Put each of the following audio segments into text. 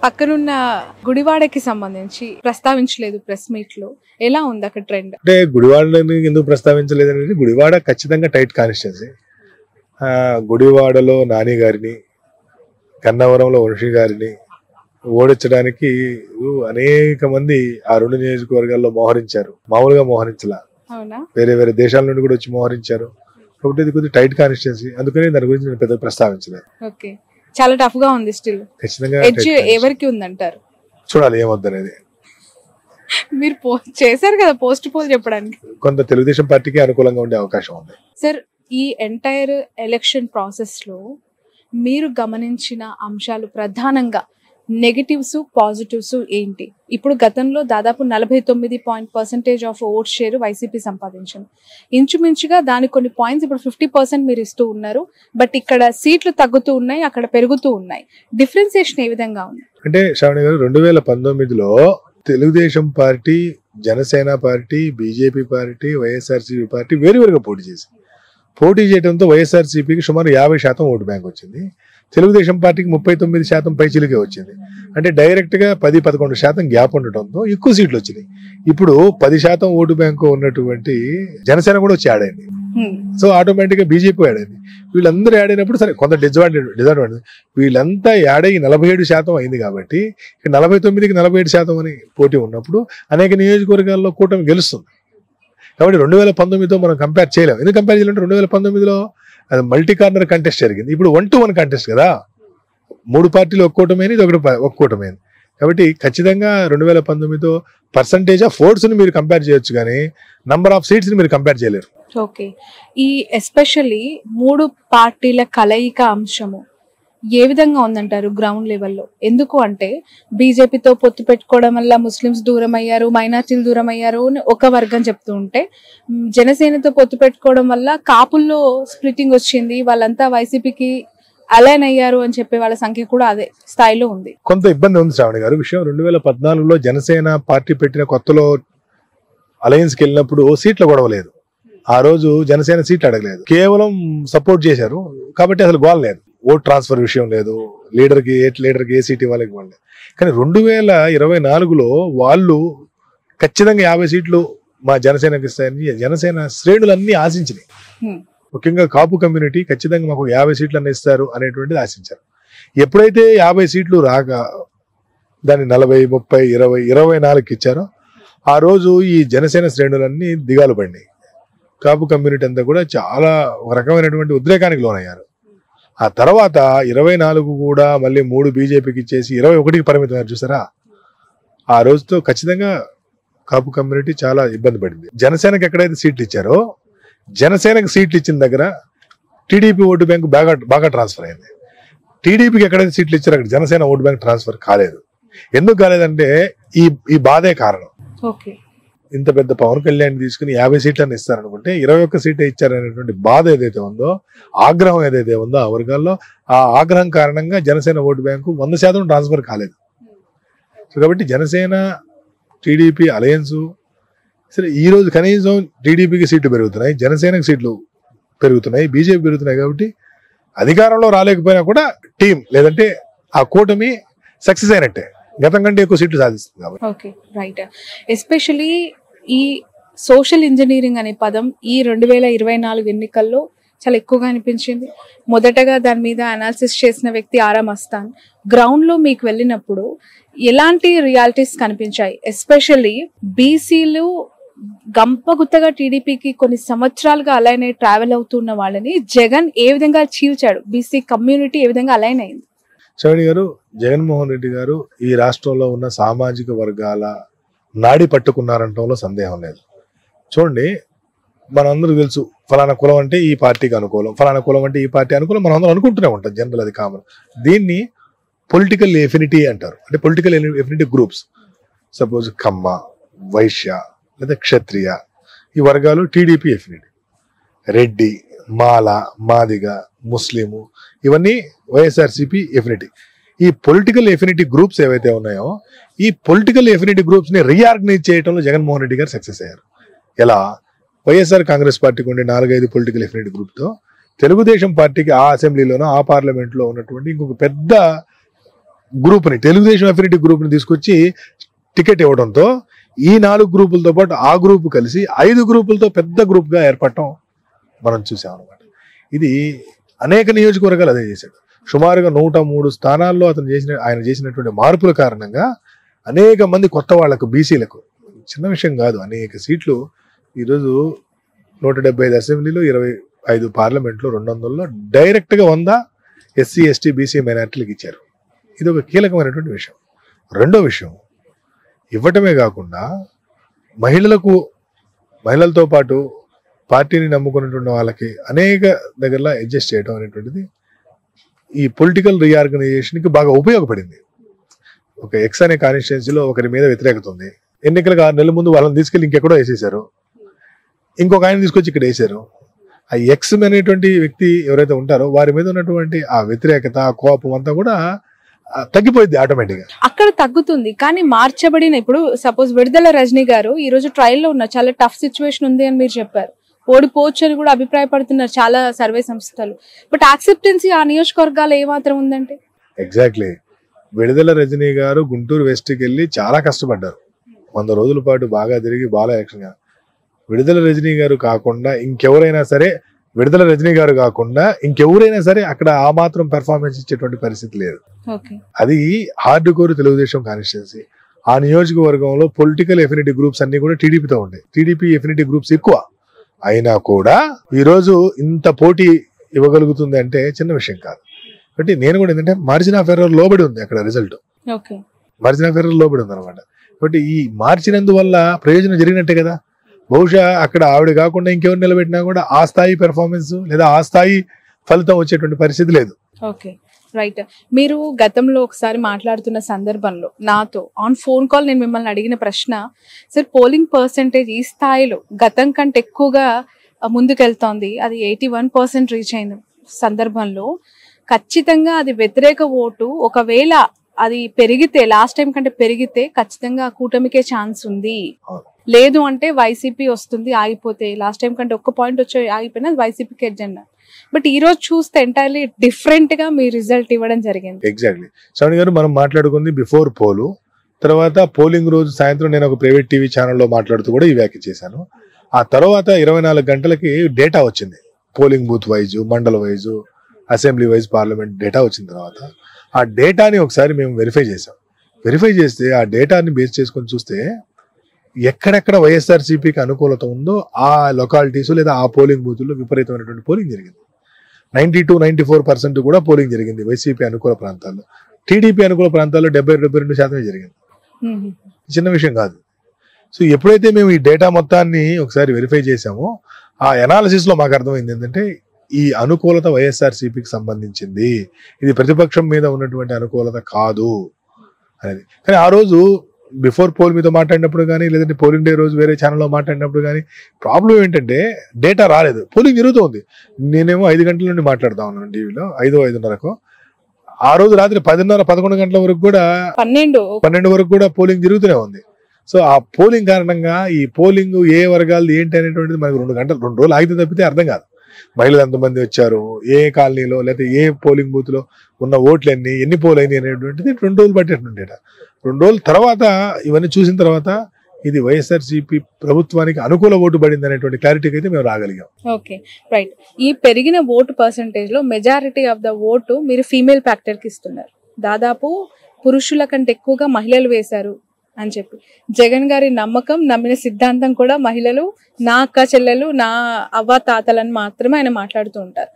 పక్కనున్న గుడివాడకి సంబంధించి ప్రస్తావించలేదు ప్రెస్ మీట్ లో, ఎలా ఉంది అక్కడ ట్రెండ్? అంటే గుడివాడని ఎందుకు ప్రస్తావించలేదు అనేది, గుడివాడ ఖచ్చితంగా టైట్ కాన్స్టిట్యున్సీ. గుడివాడలో నాని గారిని, కన్నవరంలో వంశీ గారిని ఓడించడానికి అనేక మంది ఆ రెండు నియోజకవర్గాల్లో మోహరించారు. మామూలుగా మోహరించలా, వేరే వేరే దేశాల నుండి కూడా వచ్చి మోహరించారు. కాబట్టి ఇది కొద్దిగా టైట్ కాన్స్టిట్యున్సీ, అందుకని దాని గురించి నేను పెద్ద ప్రస్తావించలేదు. ఓకే, చాలా టఫ్ గా ఉంది. స్టిల్ ఖచ్చితంగా ఎవరికి ఉందంటారు? చూడాలి ఏమవుద్దనేది. మీరు చేశారు కదా పోస్ట్ పోల్ చెప్పడానికి, కొంత తెలుగుదేశం పార్టీకి అనుకూలంగా ఉండే అవకాశం ఉంది. సార్, ఈ ఎంటైర్ ఎలక్షన్ ప్రాసెస్ లో మీరు గమనించిన అంశాలు ప్రధానంగా నెగటివ్స్ పాజిటివ్స్ ఏంటి? ఇప్పుడు గతంలో దాదాపు 49% ఆఫ్ ఓట్ షేర్ వైసీపీ సంపాదించింది. ఇంచుమించుగా దాని కొన్ని పాయింట్స్ ఇప్పుడు 50% మీరు ఇస్తూ ఉన్నారు. బట్ ఇక్కడ సీట్లు తగ్గుతూ ఉన్నాయి, అక్కడ పెరుగుతూ ఉన్నాయి. డిఫరెన్సియేషన్ ఏ విధంగా ఉంది అంటే శ్రావణి గారు, 2019లో Telugudesam party, Janasena party, BJP party, YSRCP party వేరువేరుగా పోటీ చేయడంతో వైఎస్ఆర్సీపీకి సుమారు 50% ఓటు బ్యాంక్ వచ్చింది. తెలుగుదేశం పార్టీకి 39% పైచిలుకే వచ్చింది. అంటే డైరెక్ట్ గా 10-11% గ్యాప్ ఉండటంతో ఎక్కువ సీట్లు వచ్చినాయి. ఇప్పుడు 10% ఓటు బ్యాంకు ఉన్నటువంటి జనసేన కూడా వచ్చి యాడ్ అయింది. సో ఆటోమేటిక్ గా బీజేపీ యాడ్ అయింది. వీళ్ళందరూ యాడ్ అయినప్పుడు సరే కొంత డిజడ్వాంటేజ్, వీళ్ళంతా యాడ్ అయ్యి 47% అయింది. కాబట్టి 49కి 47% అని పోటీ ఉన్నప్పుడు అనేక నియోజకవర్గాల్లో కూటమి గెలుస్తుంది. కాబట్టి 2019తో మనం కంపేర్ చేయలేం. ఎందుకు కంపేర్ చేయాలంటే 2019లో అది మల్టీ కార్నర్ కంటెస్ట్ జరిగింది. ఇప్పుడు 1-1 కంటెస్ట్ కదా, 3 పార్టీలు ఒక కూటమైంది, ఇది ఒక కూటమైంది. కాబట్టి ఖచ్చితంగా 2019తో పర్సంటేజ్ ఆఫ్ ఓట్స్ ని మీరు కంపేర్ చేయొచ్చు, కానీ నంబర్ ఆఫ్ సీట్స్ ని మీరు కంపేర్ చేయలేరు. ఓకే, ఈ ఎస్పెషల్లీ 3 పార్టీల కలయిక అంశము ఏ విధంగా ఉందంటారు గ్రౌండ్ లెవెల్లో? ఎందుకు అంటే బీజేపీతో పొత్తు పెట్టుకోవడం వల్ల ముస్లిమ్స్ దూరం అయ్యారు, మైనార్టీలు దూరం అయ్యారు అని ఒక వర్గం చెప్తూ ఉంటే, జనసేనతో పొత్తు పెట్టుకోవడం వల్ల కాపుల్లో స్ప్లిట్టింగ్ వచ్చింది, వాళ్ళంతా వైసీపీకి అలైన్ అయ్యారు అని చెప్పే వాళ్ళ సంఖ్య కూడా అదే స్థాయిలో ఉంది. కొంత ఇబ్బంది ఉంది శ్రావణి గారు. విషయం 2014లో జనసేన పార్టీ పెట్టిన కొత్తలో అలయన్స్ కి వెళ్ళినప్పుడు సీట్ల గొడవ లేదు. ఆ రోజు జనసేన సీట్లు అడగలేదు, కేవలం సపోర్ట్ చేశారు. కాబట్టి అసలు గోల్ లేదు, ఓట్ ట్రాన్స్ఫర్ విషయం లేదు, లీడర్కి ఏ సీట్ ఇవ్వాలి ఇవ్వలేదు. కానీ 2024లో వాళ్ళు ఖచ్చితంగా 50 సీట్లు మా జనసేనకి ఇస్తాయని జనసేన శ్రేణులన్నీ ఆశించినాయి. ముఖ్యంగా కాపు కమ్యూనిటీ ఖచ్చితంగా మాకు 50 సీట్లు అన్న ఇస్తారు అనేటువంటిది ఆశించారు. ఎప్పుడైతే 50 సీట్లు రాక దాన్ని 40, 30, 20, 24కి ఇచ్చారో ఆ రోజు ఈ జనసేన శ్రేణులన్నీ దిగాలు పడినాయి. కాపు కమ్యూనిటీ అంతా కూడా చాలా ఒక రకమైనటువంటి ఉద్రేకానికి లోనయ్యారు. ఆ తర్వాత 24 కూడా మళ్ళీ 3 బీజేపీకి ఇచ్చేసి 21కి పరిమితమయ్యారు. చూసారా, ఆ రోజుతో ఖచ్చితంగా కాపు కమ్యూనిటీ చాలా ఇబ్బంది పడింది. జనసేనకి ఎక్కడైతే సీట్లు ఇచ్చారో, జనసేనకి సీట్లు ఇచ్చిన దగ్గర టీడీపీ ఓటు బ్యాంకు బాగా ట్రాన్స్ఫర్ అయింది. టీడీపీకి ఎక్కడైతే సీట్లు ఇచ్చారో అక్కడ జనసేన ఓటు బ్యాంక్ ట్రాన్స్ఫర్ కాలేదు. ఎందుకు కాలేదంటే ఈ బాధే కారణం. ఇంత పెద్ద పవన్ కళ్యాణ్ తీసుకుని 50 సీట్లను ఇస్తారనుకుంటే 21 సీట్లు ఇచ్చారనేటువంటి బాధ ఏదైతే ఉందో, ఆగ్రహం ఏదైతే ఉందో ఆ వర్గాల్లో, ఆ ఆగ్రహం కారణంగా జనసేన ఓటు బ్యాంకు 100% ట్రాన్స్ఫర్ కాలేదు. సో కాబట్టి జనసేన టీడీపీ అలయన్స్ సరే ఈ రోజు కనీసం టీడీపీకి సీట్లు పెరుగుతున్నాయి, జనసేనకి సీట్లు పెరుగుతున్నాయి, బీజేపీ పెరుగుతున్నాయి. కాబట్టి అధికారంలో రాలేకపోయినా కూడా టీం లేదంటే ఆ కూటమి సక్సెస్ అయినట్టే, గతం కంటే ఎక్కువ సీట్లు సాధిస్తుంది. కాబట్టి ఓకే, రైట్. ఎస్పెషలీ ఈ సోషల్ ఇంజనీరింగ్ అనే పదం ఈ 2024 ఎన్నికల్లో చాలా ఎక్కువగా అనిపించింది. మొదటగా దాని మీద అనాలిసిస్ చేసిన వ్యక్తి ఆరా మస్తాన్. గ్రౌండ్ లో మీకు వెళ్ళినప్పుడు ఎలాంటి రియాలిటీస్ కనిపించాయి? ఎస్పెషల్లీ బీసీలు గంపగుత్తగా టీడీపీకి కొన్ని సంవత్సరాలుగా అలైన్ అయి ట్రావెల్ అవుతున్న వాళ్ళని జగన్ ఏ విధంగా చీల్చాడు? బీసీ కమ్యూనిటీ ఏ విధంగా అలైన్ అయింది? శ్రవణి గారు, జగన్మోహన్ రెడ్డి గారు ఈ రాష్ట్రంలో ఉన్న సామాజిక వర్గాల నాడి పట్టుకున్నారంటంలో సందేహం లేదు. చూడండి, మనందరూ తెలుసు ఫలానా కులం అంటే ఈ పార్టీకి అనుకూలం, ఫలానా కులం అంటే ఈ పార్టీ అనుకూలం, మనం అందరం అనుకుంటూనే ఉంటాం. జనరల్ అది కామన్. దీన్ని పొలిటికల్ ఎఫినిటీ అంటారు. అంటే పొలిటికల్ ఎఫినిటీ గ్రూప్స్, సపోజ్ కమ్మ, వైశ్య లేదా క్షత్రియ, ఈ వర్గాలు టీడీపీ ఎఫినిటీ. రెడ్డి, మాల, మాదిగ, ముస్లిము, ఇవన్నీ వైఎస్ఆర్సీపీ ఎఫినిటీ. ఈ పొలిటికల్ ఎఫినిటీ గ్రూప్స్ ఏవైతే ఉన్నాయో, ఈ పొలిటికల్ ఎఫినిటీ గ్రూప్స్ ని రీఆర్గనైజ్ చేయడంలో జగన్మోహన్ రెడ్డి గారు సక్సెస్ అయ్యారు. ఎలా? వైఎస్ఆర్ కాంగ్రెస్ పార్టీకి ఉండే 4-5 పొలిటికల్ ఎఫినిటీ గ్రూప్ తో తెలుగుదేశం పార్టీకి ఆ అసెంబ్లీలోనో ఆ పార్లమెంట్ లో ఉన్నటువంటి ఇంకొక పెద్ద గ్రూప్ని, తెలుగుదేశం అఫినిటీ గ్రూప్ని తీసుకొచ్చి టికెట్ ఇవ్వడంతో ఈ 4 గ్రూపులతో పాటు ఆ గ్రూప్ కలిసి 5 గ్రూపులతో పెద్ద గ్రూప్గా ఏర్పడటం మనం చూసాం అనమాట. ఇది అనేక నియోజకవర్గాలు అదే చేశాడు. సుమారుగా 103 స్థానాల్లో ఆయన చేసినటువంటి మార్పుల కారణంగా అనేక మంది కొత్త వాళ్లకు, బీసీలకు, చిన్న విషయం కాదు, అనేక సీట్లు ఈరోజు 175 అసెంబ్లీలో, 25 పార్లమెంట్లో, 200లో డైరెక్ట్గా 100 ఎస్సీ, ఎస్టీ, బీసీ మైనారిటీలకు ఇచ్చారు. ఇది ఒక కీలకమైనటువంటి విషయం. రెండో విషయం, ఇవ్వటమే కాకుండా మహిళలతో పాటు పార్టీని నమ్ముకున్నటువంటి వాళ్ళకి అనేక దగ్గరలో అడ్జస్ట్ చేయడం అనేటువంటిది ఈ పొలిటికల్ రీఆర్గనైజేషన్కి బాగా ఉపయోగపడింది. ఒక ఎక్స్ అనే కాన్స్టిట్యున్సీలో ఒకరి మీద వ్యతిరేకత ఉంది, ఎన్నికలకు 6 నెలల ముందు వాళ్ళని తీసుకెళ్ళి ఇంకెక్కడో వేసేశారు, ఇంకొక ఆయన తీసుకొచ్చి ఇక్కడ వేశారు. ఆ ఎక్స్ అనేటువంటి వ్యక్తి ఎవరైతే ఉంటారో వారి మీద ఉన్నటువంటి ఆ వ్యతిరేకత, ఆ కోపం అంతా కూడా తగ్గిపోయింది ఆటోమేటిక్గా. అక్కడ తగ్గుతుంది. కానీ మార్చబడిన, ఇప్పుడు సపోజ్ విడుదల రజనీ గారు ఈ రోజు ట్రయల్లో ఉన్నారు, చాలా టఫ్ సిచ్యువేషన్ ఉంది అని మీరు చెప్పారు, ఓడిపోవచ్చు అని కూడా అభిప్రాయపడుతున్నారు చాలా సర్వే సంస్థలు. బట్ యాక్సెప్టెన్సీ ఆ నియోజకవర్గాలు ఏమాత్రం ఉందంటే? ఎగ్జాక్ట్లీ. విడుదల రజనీ గారు గుంటూరు వెస్ట్కి వెళ్ళి చాలా కష్టపడ్డారు, 100 రోజుల పాటు బాగా తిరిగి బాగా యాక్షన్. విడుదల రజనీ గారు కాకుండా ఇంకెవరైనా సరే అక్కడ ఆ మాత్రం పెర్ఫార్మెన్స్ ఇచ్చేటువంటి పరిస్థితి లేదు. అది హార్డ్ కోర్ తెలుగుదేశం కాన్స్టిట్యున్సీ. ఆ నియోజకవర్గంలో పొలిటికల్ ఎఫినిటీ గ్రూప్స్ అన్ని కూడా టీడీపీతో ఉంటాయి. టీడీపీ ఎఫినిటీ గ్రూప్స్ ఎక్కువ అయినా కూడా ఈరోజు ఇంత పోటీ ఇవ్వగలుగుతుంది అంటే చిన్న విషయం కాదు. కాబట్టి నేను కూడా ఏంటంటే మార్జిన్ ఆఫ్ ఎర్రర్ లోబడి ఉంది అక్కడ రిజల్ట్, మార్జిన్ ఆఫ్ ఎర్రర్ లోబడి ఉంది అనమాట. కాబట్టి ఈ మార్చినందువల్ల ప్రయోజనం జరిగినట్టే కదా. బహుశా అక్కడ ఆవిడ కాకుండా ఇంకెవరు నిలబెట్టినా కూడా ఆ స్థాయి పెర్ఫార్మెన్స్ లేదా ఆ స్థాయి ఫలితం వచ్చేటువంటి పరిస్థితి లేదు. Okay, right. మీరు గతంలో ఒకసారి మాట్లాడుతున్న సందర్భంలో నాతో ఆన్ ఫోన్ కాల్ నేను మిమ్మల్ని అడిగిన ప్రశ్న, సార్ పోలింగ్ పర్సెంటేజ్ ఈ స్థాయిలో గతం కంటే ఎక్కువగా ముందుకెళ్తోంది, అది 81% రీచ్ అయిన సందర్భంలో ఖచ్చితంగా అది వ్యతిరేక ఓటు ఒకవేళ అది పెరిగితే, లాస్ట్ టైం కంటే పెరిగితే ఖచ్చితంగా కూటమికే ఛాన్స్ ఉంది, లేదు అంటే వైసీపీ వస్తుంది, ఆగిపోతే లాస్ట్ టైం కంటే 1 పాయింట్ వచ్చి ఆగిపోయినా వైసీపీకి ఎజెండా. బట్ ఈ రోజు చూస్తే ఎంటైర్లీ డిఫరెంట్ గా మీ రిజల్ట్ ఇవ్వడం జరిగింది. ఎగ్జాక్ట్లీ శ్రవణి గారు, మనం మాట్లాడుకుంది బిఫోర్ పోలు. తర్వాత పోలింగ్ రోజు సాయంత్రం నేను ఒక ప్రైవేట్ టీవీ ఛానల్లో మాట్లాడుతూ కూడా ఈ వ్యాఖ్య చేశాను. ఆ తర్వాత 24 గంటలకి డేటా వచ్చింది, పోలింగ్ బూత్ వైజు, మండల wise, assembly wise, parliament data వచ్చిన తర్వాత ఆ డేటాని ఒకసారి మేము వెరిఫై చేసాం. వెరిఫై చేస్తే ఆ డేటాని బేస్ చేసుకొని చూస్తే ఎక్కడెక్కడ వైఎస్ఆర్సీపీకి అనుకూలత ఉందో ఆ లొకాలిటీస్ లేదా ఆ పోలింగ్ బూతుల్లో విపరీతమైనటువంటి పోలింగ్ జరిగింది. 92-94% కూడా పోలింగ్ జరిగింది వైసీపీ అనుకూల ప్రాంతాల్లో. టీడీపీ అనుకూల ప్రాంతాల్లో 70-72% జరిగింది. చిన్న విషయం కాదు. సో ఎప్పుడైతే మేము ఈ డేటా మొత్తాన్ని ఒకసారి వెరిఫై చేసామో ఆ ఎనాలిసిస్ లో మాకు అర్థమైంది ఏంటంటే ఈ అనుకూలత వైఎస్ఆర్సీపీకి సంబంధించింది, ఇది ప్రతిపక్షం మీద ఉన్నటువంటి అనుకూలత కాదు అనేది. కానీ ఆ రోజు బిఫోర్ పోల్ మీతో మాట్లాడినప్పుడు కానీ, లేదంటే పోలింగ్ డే రోజు వేరే ఛానల్లో మాట్లాడినప్పుడు కానీ ప్రాబ్లం ఏంటంటే డేటా రాలేదు, పోలింగ్ జరుగుతుంది. నేనేమో 5 గంటల నుండి మాట్లాడుతా ఉన్నాను టీవీలో, 5-5:30కు. ఆ రోజు రాత్రి 10:30-11 గంటల వరకు కూడా, 12 వరకు కూడా పోలింగ్ జరుగుతూనే ఉంది. సో ఆ పోలింగ్ కారణంగా ఈ పోలింగ్ ఏ వర్గాలు ఏంటి అనేటువంటిది మనకు 2 రోజులు ఆగితే తప్పితే అర్థం కాదు. మహిళలు ఎంతమంది వచ్చారు, ఏ కాలనీలో లేదా ఏ పోలింగ్ బూత్ లో ఉన్న ఓట్లు ఎన్ని పోల్ అయినాయి అనేటువంటిది 2 రోజులు పట్టేటువంటి. 2 రోజుల తర్వాత ఇవన్నీ చూసిన తర్వాత ఇది వైఎస్ఆర్సీపీ ప్రభుత్వానికి అనుకూల ఓటు పడింది అనేటువంటి క్లారిటీకి అయితే మేము రాగలిగాం. Okay, right. ఈ పెరిగిన ఓటు పర్సంటేజ్ లో మెజారిటీ ఆఫ్ ద ఓటు మీరు ఫీమేల్ ఫ్యాక్టర్ కి ఇస్తున్నారు. దాదాపు పురుషుల కంటే ఎక్కువగా మహిళలు వేశారు అని చెప్పి జగన్ గారి నమ్మకం, నమ్మిన సిద్ధాంతం కూడా మహిళలు, నా అక్క చెల్లెలు, నా అవ్వ తాతలను మాత్రమే ఆయన మాట్లాడుతూ ఉంటారు.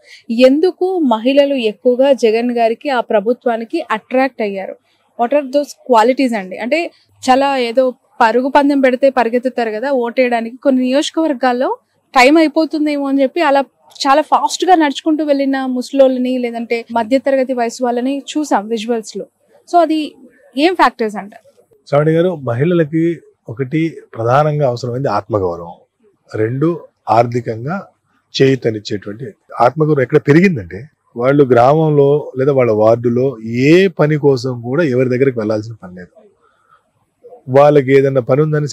ఎందుకు మహిళలు ఎక్కువగా జగన్ గారికి, ఆ ప్రభుత్వానికి అట్రాక్ట్ అయ్యారు? వాట్ ఆర్ దోస్ క్వాలిటీస్ అండి? అంటే చాలా ఏదో పరుగు పందెం పెడితే పరిగెత్తుతారు కదా ఓటేయడానికి, కొన్ని నియోజకవర్గాల్లో టైం అయిపోతుందేమో అని చెప్పి అలా చాలా ఫాస్ట్ గా నడుచుకుంటూ వెళ్ళిన ముసలోళ్ళని, లేదంటే మధ్యతరగతి వయసు వాళ్ళని చూసాం విజువల్స్ లో. సో అది ఏం ఫ్యాక్టర్స్ అంటారు? శ్రావణి గారు, మహిళలకి ఒకటి ప్రధానంగా అవసరమైంది ఆత్మగౌరవం, 2 ఆర్థికంగా చేయూతనిచ్చేటువంటి ఆత్మగౌరవం. ఎక్కడ పెరిగిందంటే వాళ్ళు గ్రామంలో లేదా వాళ్ళ వార్డులో ఏ పని కోసం కూడా ఎవరి దగ్గరికి వెళ్లాల్సిన పని లేదు. వాళ్ళకి ఏదైనా పని ఉందని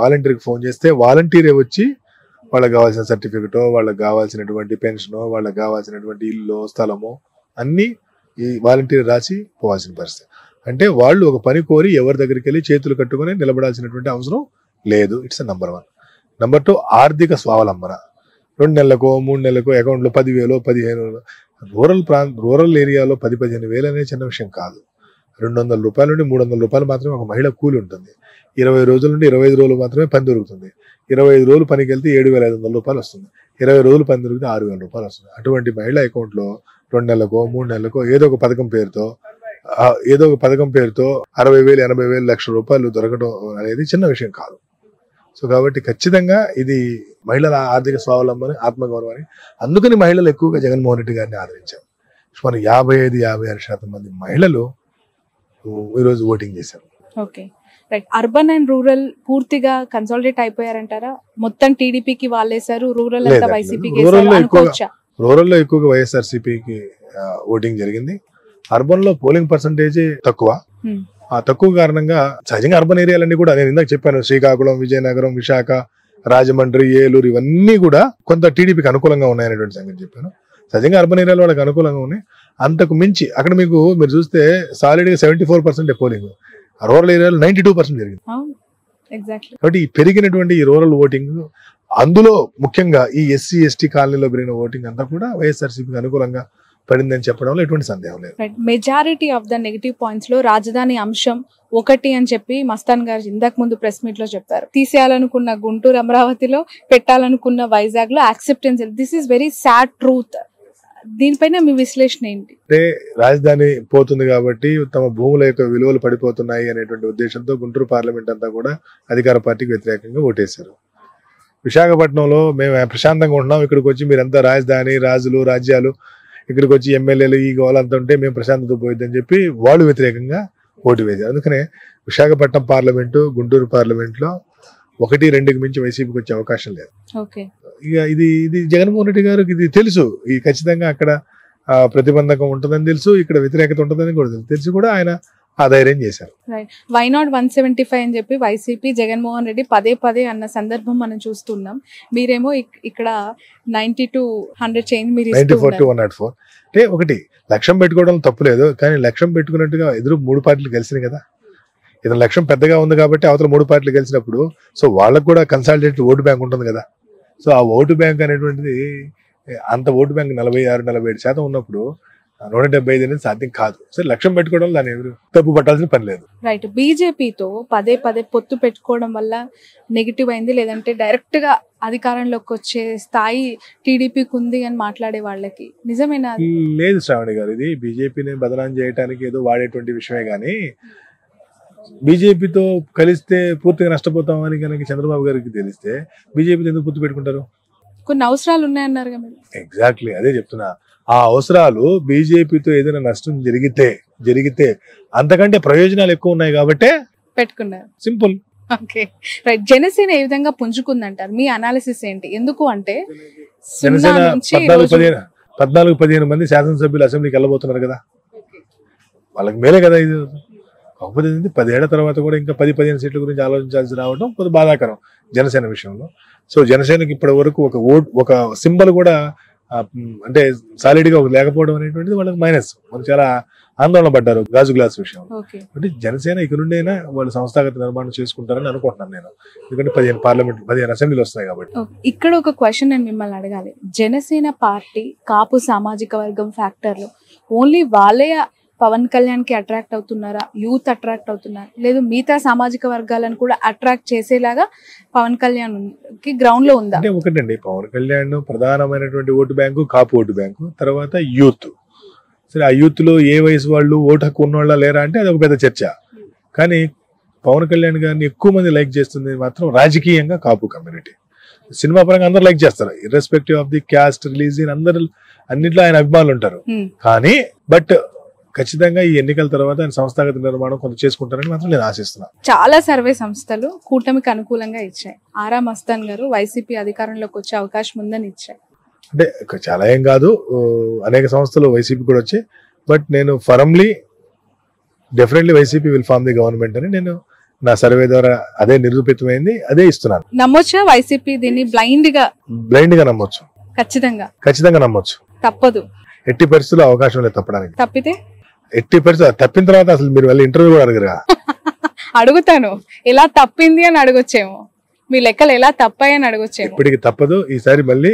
వాలంటీర్కి ఫోన్ చేస్తే వాలంటీరే వచ్చి వాళ్ళకి కావాల్సిన సర్టిఫికెటో, వాళ్ళకి కావాల్సినటువంటి పెన్షనో, వాళ్ళకి కావాల్సినటువంటి ఇల్లు, స్థలమో అన్ని ఈ వాలంటీర్ రాసి పోవాల్సిన పరిస్థితి. అంటే వాళ్ళు ఒక పని కోరి ఎవరి దగ్గరికి వెళ్ళి చేతులు కట్టుకొని నిలబడాల్సినటువంటి అవసరం లేదు. It's number 1. నెంబర్ 2, ఆర్థిక స్వావలంబన. 2 నెలలకో 3 నెలలకో అకౌంట్లో 10,000 15,000. రూరల్ ఏరియాలో 10-15 వేలు అనేది చిన్న విషయం కాదు. 200 రూపాయల నుండి 300 రూపాయలు మాత్రమే ఒక మహిళ కూలి ఉంటుంది. 20 రోజుల నుండి 25 రోజులు మాత్రమే పని దొరుకుతుంది. 25 రోజులు పనికి వెళ్తే 7,500 రూపాయలు వస్తుంది. 20 రోజులు పని దొరికితే 6,000 రూపాయలు వస్తుంది. అటువంటి మహిళ అకౌంట్లో 2 నెలలకో 3 నెలలకో ఏదో ఒక పథకం పేరుతో 60,000, 80,000, లక్ష రూపాయలు దొరకడం అనేది చిన్న విషయం కాదు. సో కాబట్టి ఖచ్చితంగా ఇది మహిళల ఆర్థిక స్వావలంబన, ఆత్మగౌరవాన్ని. అందుకని మహిళలు ఎక్కువగా జగన్మోహన్ రెడ్డి గారిని ఆదరించారు. సుమారు 55-56% మంది మహిళలు ఈరోజు ఓటింగ్ చేశారు. Okay, right. Urban and rural పూర్తిగా కన్సాలిడేట్ అయిపోయారంటారా? మొత్తం టీడీపీకి వాళ్ళేసారు, రూరల్ అంతా వైసీపీకి అనుకోవచ్చా? రూరల్ లో ఎక్కువగా వైఎస్ఆర్సీపీకి ఓటింగ్ జరిగింది. అర్బన్ లో పోలింగ్ పర్సంటేజ్ తక్కువ. ఆ తక్కువ కారణంగా సహజంగా అర్బన్ ఏరియాలన్నీ కూడా నేను ఇందాక చెప్పాను, శ్రీకాకుళం, విజయనగరం, విశాఖ, రాజమండ్రి, ఏలూరు ఇవన్నీ కూడా కొంత టీడీపీకి అనుకూలంగా ఉన్నాయనేటువంటి సంగతి చెప్పాను. సహజంగా అర్బన్ ఏరియాలో వాళ్ళకి అనుకూలంగా ఉన్నాయి. అంతకు మించి అక్కడ మీరు చూస్తే సాలిడ్ గా 74% పోలింగ్, రూరల్ ఏరియాలో 92% జరిగింది. కాబట్టి ఈ పెరిగినటువంటి ఈ రూరల్ ఓటింగ్, అందులో ముఖ్యంగా ఈ ఎస్సీ ఎస్టీ కాలనీలో పెరిగిన ఓటింగ్ అంతా కూడా వైఎస్ఆర్సీపీకి అనుకూలంగా పడిందని చెప్పడంలో ఎటువంటి సందేహం లేదు. Majority of the negative points లో రాజధాని అంశం ఒకటి అని చెప్పి మస్తాన్ గారు ఇందాక ముందు ప్రెస్ మీట్ లో చెప్పారు. తీసేయాలనుకున్న గుంటూరు, అమరావతిలో పెట్టాలనుకున్న వైజాగ్ లో acceptance. This is very sad truth. దీనిపైన మీ విశ్లేషణ ఏంటి? అంటే రాజధాని పోతుంది కాబట్టి తమ భూముల యొక్క విలువలు పడిపోతున్నాయి అనేటువంటి ఉద్దేశంతో గుంటూరు పార్లమెంట్ అంతా కూడా అధికార పార్టీకి వ్యతిరేకంగా ఓటేశారు. విశాఖపట్నంలో మేము ప్రశాంతంగా ఉంటున్నాం, ఇక్కడికి వచ్చి మీరంతా రాజధాని, రాజులు, రాజ్యాలు, ఇక్కడికి వచ్చి ఎమ్మెల్యేలు ఈ గోలంతా ఉంటే మేము ప్రశాంతత పోయిద్దని చెప్పి వాళ్ళు వ్యతిరేకంగా ఓటు వేశారు. అందుకనే విశాఖపట్నం పార్లమెంటు, గుంటూరు పార్లమెంట్లో 1-2కి మించి వైసీపీకి వచ్చే అవకాశం లేదు. ఇక ఇది జగన్మోహన్ రెడ్డి గారికి ఇది తెలుసు. ఈ ఖచ్చితంగా అక్కడ ప్రతిబంధకం ఉంటుందని తెలుసు, ఇక్కడ వ్యతిరేకత ఉంటుందని కూడా తెలుసు కూడా ఆయన ఆ ధైర్యం చేశారు. వై నాట్ 175 అని చెప్పి వైసీపీ, జగన్మోహన్ రెడ్డి పదే అన్న సందర్భం మనం చూస్తున్నాం. మీరేమో ఇక్కడ 90-100 చేంజ్, మీరు 94-104. అంటే ఒకటి లక్ష్యం పెట్టుకోవడం తప్పులేదు, కానీ లక్ష్యం పెట్టుకున్నట్టుగా ఎదురు 3 పార్టీలు కలిసినాయి కదా. ఇతని లక్ష్యం పెద్దగా ఉంది కాబట్టి అవతల 3 పార్టీలు కలిసినప్పుడు సో వాళ్ళకు కూడా కన్సాలిడేటెడ్ ఓటు బ్యాంక్ ఉంటుంది కదా. సో ఆ ఓటు బ్యాంక్ అనేటువంటిది అంత ఓటు బ్యాంక్ 46-47% ఉన్నప్పుడు 175 అనేది సాధ్యం కాదు. సో లక్ష్యం పెట్టుకోవడం దాన్ని ఎవరు తప్పు పట్టాల్సిన పని లేదు. రైట్. బీజేపీతో పదే పొత్తు పెట్టుకోవడం వల్ల నెగిటివ్ అయింది, లేదంటే డైరెక్ట్ గా అధికారంలోకి వచ్చే స్థాయి టీడీపీకి ఉంది అని మాట్లాడే వాళ్ళకి నిజమేనా? లేదు శ్రావణి గారు, ఇది బీజేపీని బదనాం చేయడానికి ఏదో వాడేటువంటి విషయమే గానీ బీజేపీతో కలిస్తే పూర్తిగా నష్టపోతామని కనుక చంద్రబాబు గారికి తెలిస్తే బీజేపీతో ఎందుకు పొత్తు పెట్టుకుంటారు? కొన్ని అవసరాలు ఉన్నాయన్నారు కదా. ఎగ్జాక్ట్లీ అదే చెప్తున్నా. ఆ అవసరాలు బీజేపీతో ఏదైనా నష్టం జరిగితే అంతకంటే ప్రయోజనాలు ఎక్కువ ఉన్నాయి కాబట్టి పెట్టుకున్నారు. సింపుల్. Okay, right. జనసేన ఏ విధంగా పుంజుకుందంటారు? మీ అనాలిసిస్ ఏంటి? ఎందుకు అంటే జనసేన 14-15 మంది శాసనసభ్యులు అసెంబ్లీకి వెళ్ళబోతున్నారు కదా, వాళ్ళకి మేలే కదా ఇది. కాకపోతే 10 ఏళ్ల తర్వాత కూడా ఇంకా 10-15 సీట్ల గురించి ఆలోచించాల్సి రావడం కొంచెం బాధాకరం జనసేన విషయంలో. సో జనసేనకి ఇప్పటి వరకు ఒక సింబల్ కూడా అంటే సాలిడ్ గా లేకపోవడం అనేటువంటిది వాళ్ళకి మైనస్. వాళ్ళు చాలా ఆందోళన పడ్డారు గాజు గ్లాస్ విషయంలో. అంటే జనసేన ఇక నుండి అయినా వాళ్ళు సంస్థాగత నిర్మాణం చేసుకుంటారని అనుకుంటున్నాను నేను, ఎందుకంటే 15 అసెంబ్లీలు వస్తున్నాయి కాబట్టి. ఇక్కడ ఒక క్వశ్చన్ నేను మిమ్మల్ని అడగాలి. జనసేన పార్టీ కాపు సామాజిక వర్గం ఫ్యాక్టర్ లో ఓన్లీ వాళ్ళే పవన్ కళ్యాణ్ కి అట్రాక్ట్ అవుతున్నారా, యూత్ అట్రాక్ట్ అవుతున్నారు, లేదు మిగతా సామాజిక వర్గాలను కూడా అట్రాక్ట్ చేసేలాగా పవన్ కళ్యాణ్ కి గ్రౌండ్ లో ఉందా? అంటే ఒకటండి, పవన్ కళ్యాణ్ ప్రధానమైనటువంటి ఓటు బ్యాంకు కాపు ఓటు బ్యాంకు, తర్వాత యూత్. సరే, ఆ యూత్ లో ఏ వయసు వాళ్ళు ఓటు హక్కు ఉన్నవాళ్ళ లేరా అంటే అది ఒక పెద్ద చర్చ. కానీ పవన్ కళ్యాణ్ గారిని ఎక్కువ మంది లైక్ చేస్తుంది మాత్రం రాజకీయంగా కాపు కమ్యూనిటీ. సినిమా పరంగా అందరు లైక్ చేస్తారు, irrespective of the caste, religion, అందరు అన్నిట్లో ఆయన అభిమానులు ఉంటారు. కానీ బట్ ఖచ్చితంగా ఈ ఎన్నికల తర్వాత ఆయన సంస్థాగత నిర్మాణం కొంత చేసుకుంటారని మాత్రం నేను ఆశిస్తున్నాను. చాలా సర్వే సంస్థలు కూటమికి అనుకూలంగా ఇచ్చాయి. ఆరా మస్తాన్ గారు వైసీపీ అధికారంలోకి వచ్చే అవకాశం ఉందని ఇచ్చాయి. అంటే చాలా ఏం కాదు, అనేక సంస్థలు వైసీపీ కూడా వచ్చాయి. బట్ నేను firmly definitely YCP will form the government అని నేను నా సర్వే ద్వారా అదే నిరూపితమైంది, అదే ఇస్తున్నాను. నమ్మొచ్చా వైసీపీ దీన్ని బ్లైండ్ గా నమ్మొచ్చు? ఖచ్చితంగా నమ్మొచ్చు, తప్పదు, ఎట్టి పరిస్థితుల్లో అవకాశం లేదు తప్పడానికి. తప్పితే 80% తప్పిన తర్వాత అసలు మీరు వెళ్ళి ఇంటర్వ్యూ కూడా అడగరా? అడుగుతాను, ఎలా తప్పింది అని అడగొచ్చేమో, మీ లెక్కలు ఎలా తప్పాయని అడగొచ్చేమో. ఇప్పటికి తప్పదు. ఈసారి మళ్ళీ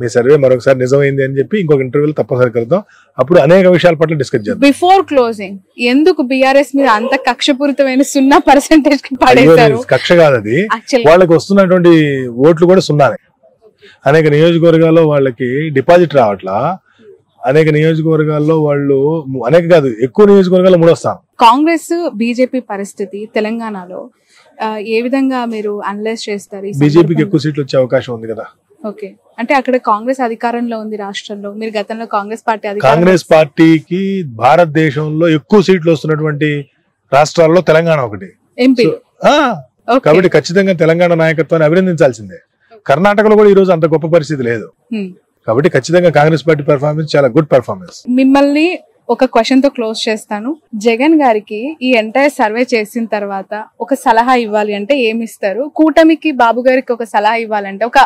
మీ సర్వే మరొకసారి నిజమైంది అని చెప్పి ఇంకొక ఇంటర్వ్యూలో తప్పనిసరి కలుద్దాం. అప్పుడు అనేక విషయాల పట్ల డిస్కస్ చేద్దాం. బిఫోర్ క్లోజింగ్ ఎందుకు బీఆర్ఎస్ మీద అంత కక్షపూరితమైన 0% కి పడేశారు? కక్ష కాదు అది, వాళ్ళకి వస్తున్నటువంటి ఓట్లు కూడా సున్నానే. అనేక నియోజకవర్గాల్లో వాళ్ళకి డిపాజిట్ రావట్లా, అనేక నియోజకవర్గాల్లో వాళ్ళు అనేక కాదు ఎక్కువ నియోజకవర్గాల్లో మూడొస్తాం. కాంగ్రెస్ బీజేపీ పరిస్థితి తెలంగాణలో ఏ విధంగా మీరు అనలైజ్ చేస్తారు? బీజేపీకి ఎక్కువ సీట్లు వచ్చే అవకాశం ఉంది కదా. ఓకే, అంటే అక్కడ కాంగ్రెస్ అధికారంలో ఉంది రాష్ట్రంలో. మీరు గతంలో కాంగ్రెస్ పార్టీకి భారతదేశంలో ఎక్కువ సీట్లు వస్తున్నటువంటి రాష్ట్రాల్లో తెలంగాణ ఒకటి, ఎంపీ. కాబట్టి ఖచ్చితంగా తెలంగాణ నాయకత్వాన్ని అభినందించాల్సిందే. కర్ణాటకలో కూడా ఈ రోజు అంత గొప్ప పరిస్థితి లేదు. కాబట్టి ఖచ్చితంగా కాంగ్రెస్ పార్టీ పెర్ఫార్మెన్స్ చాలా గుడ్ పెర్ఫార్మెన్స్. మిమ్మల్ని ఒక క్వశ్చన్ తో క్లోజ్ చేస్తాను. జగన్ గారికి ఈ ఎంటైర్ సర్వే చేసిన తర్వాత ఒక సలహా ఇవ్వాలి అంటే ఏమి ఇస్తారు? కూటమికి బాబు గారికి ఒక సలహా ఇవ్వాలంటే ఒక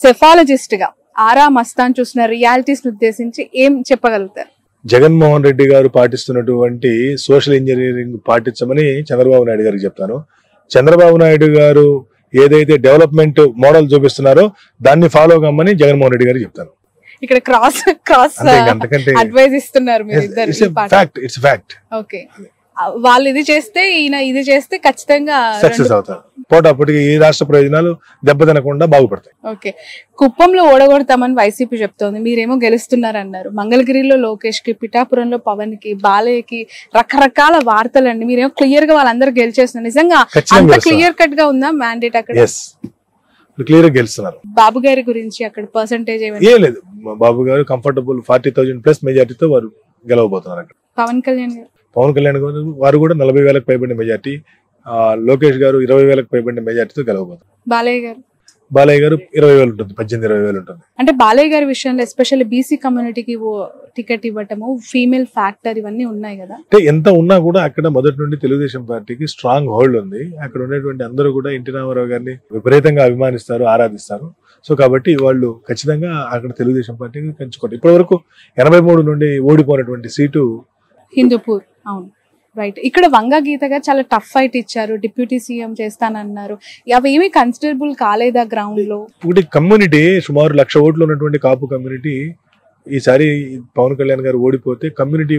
సెఫాలజిస్ట్ గా ఆరా మస్తాన్ చూసిన రియాలిటీస్ ఉద్దేశించి ఏం చెప్పగలుగుతారు? జగన్మోహన్ రెడ్డి గారు పాటిస్తున్నటువంటి సోషల్ ఇంజనీరింగ్ పాటించమని చంద్రబాబు నాయుడు గారికి చెప్తాను. చంద్రబాబు నాయుడు గారు ఏదైతే డెవలప్మెంట్ మోడల్ చూపిస్తున్నారో దాన్ని ఫాలో కమ్మని జగన్మోహన్ రెడ్డి గారికి చెప్తాను. ఇక్కడ క్రాస్ అడ్వైజ్ ఇస్తున్నారు మీరు ఇద్దరు. ఓకే, వాళ్ళు ఇది చేస్తే ఈయన ఇది చేస్తే ఖచ్చితంగా సక్సెస్ అవుతారు. పోటాపోటీగా ఈ రాష్ట్ర ప్రయోజనాలు దెబ్బతినకుండా బాగుపడతాయి. ఓకే, కుప్పంలో ఓడగొడతామని వైసీపీ చెప్తోంది, మీరేమో గెలుస్తున్నారన్నారు. మంగళగిరిలో లోకేష్ కి, పిఠాపురంలో పవన్ కి, బాలయ్యకి రకరకాల వార్తలండి. మీరేమో క్లియర్ గా వాళ్ళందరూ గెలిచేస్తున్నారు. నిజంగా అంత క్లియర్ కట్ గా ఉందా మ్యాండేట్ అక్కడ? క్లియర్ గా గెలుస్తున్నారు. బాబు గారి గురించి అక్కడ పర్సెంటేజ్ ఏం లేదు. బాబు గారు కంఫర్టబుల్ 40,000+ మెజార్టీతో వారు గెలవబోతున్నారు. అక్కడ పవన్ కళ్యాణ్ గారు వారు కూడా 40,000కు పైబడిన మెజార్టీ, లోకేష్ గారు 20,000కు పైబడిన మెజార్టీతో గెలవబోతున్నారు. బాలయ్య గారు 20,000 ఉంటుంది, 18-20,000 ఉంటుంది. అంటే బాలయ్య గారి విషయంలో ఎస్పెషల్లీ బీసీ కమ్యూనిటీకి టికెట్ ఇవ్వటము, ఫీమేల్ ఫ్యాక్టర్ ఇవన్నీ ఉన్నాయి కదా. అంటే ఎంత ఉన్నా కూడా అక్కడ మొదటి నుండి తెలుగుదేశం పార్టీకి స్ట్రాంగ్ హోల్డ్ ఉంది. అక్కడ ఉన్నటువంటి అందరూ కూడా ఎన్టీ రామారావు గారిని విపరీతంగా అభిమానిస్తారు, ఆరాధిస్తారు. సో కాబట్టి వాళ్ళు ఖచ్చితంగా అక్కడ తెలుగుదేశం పార్టీకి పెంచుకోండి. ఇప్పటి వరకు 83 నుండి ఓడిపోయినటువంటి సీటు హిందూపూర్. అవును, రైట్. ఇక్కడ వంగ గీత గారు చాలా టఫ్ ఫైట్ ఇచ్చారు, డిప్యూటీ సీఎం చేస్తానన్నారు. అవి ఏమీ కన్సిడరబుల్ కాలేదా గ్రౌండ్ లో? ఒకటి కమ్యూనిటీ సుమారు 1,00,000 ఓట్లు ఉన్నటువంటి కాపు కమ్యూనిటీ ఈసారి పవన్ కళ్యాణ్ గారు ఓడిపోతే కమ్యూనిటీ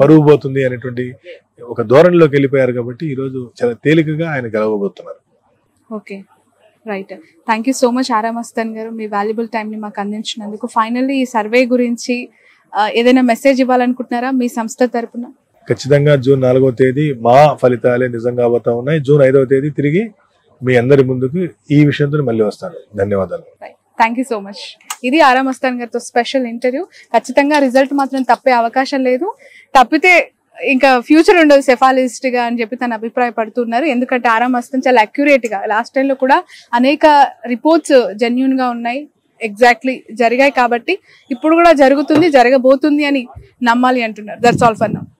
పరువు పోతుంది అనేటువంటి ఒక ధోరణిలోకి వెళ్ళిపోయారు. కాబట్టి ఈ రోజు చాలా తేలికగా ఆయన గెలవబోతున్నారు. Okay, right. Thank you so much Aara Mastan గారు, మీ వాల్యుబుల్ టైం ని మాకు అందించినందుకు. ఫైనల్లీ ఈ సర్వే గురించి ఏదైనా మెసేజ్ ఇవ్వాలనుకుంటున్నారా మీ సంస్థ తరపున? ఖచ్చితంగా జూన్ 4వ తేదీ మా ఫలితాలే నిజంగా అవతా ఉన్నాయి. జూన్ 5వ తేదీ తిరిగి మీ అందరి ముందుకు ఈ విషయంతో మళ్ళీ వస్తాను. ధన్యవాదాలు. Thank you so much. ఇది ఆరా మస్తాన్ గారితో స్పెషల్ ఇంటర్వ్యూ. ఖచ్చితంగా రిజల్ట్ మాత్రం తప్పే అవకాశం లేదు. తప్పితే ఇంకా ఫ్యూచర్ ఉండదు సెఫాలజిస్ట్ గా అని చెప్పి తను అభిప్రాయపడుతున్నారు. ఎందుకంటే ఆరా మస్తాన్ చాలా అక్యురేట్ గా లాస్ట్ టైం లో కూడా అనేక రిపోర్ట్స్ జెన్యూన్ గా ఉన్నాయి, ఎగ్జాక్ట్లీ జరిగాయి. కాబట్టి ఇప్పుడు కూడా జరుగుతుంది, జరగబోతుంది అని నమ్మాలి అంటున్నారు. That's all for now.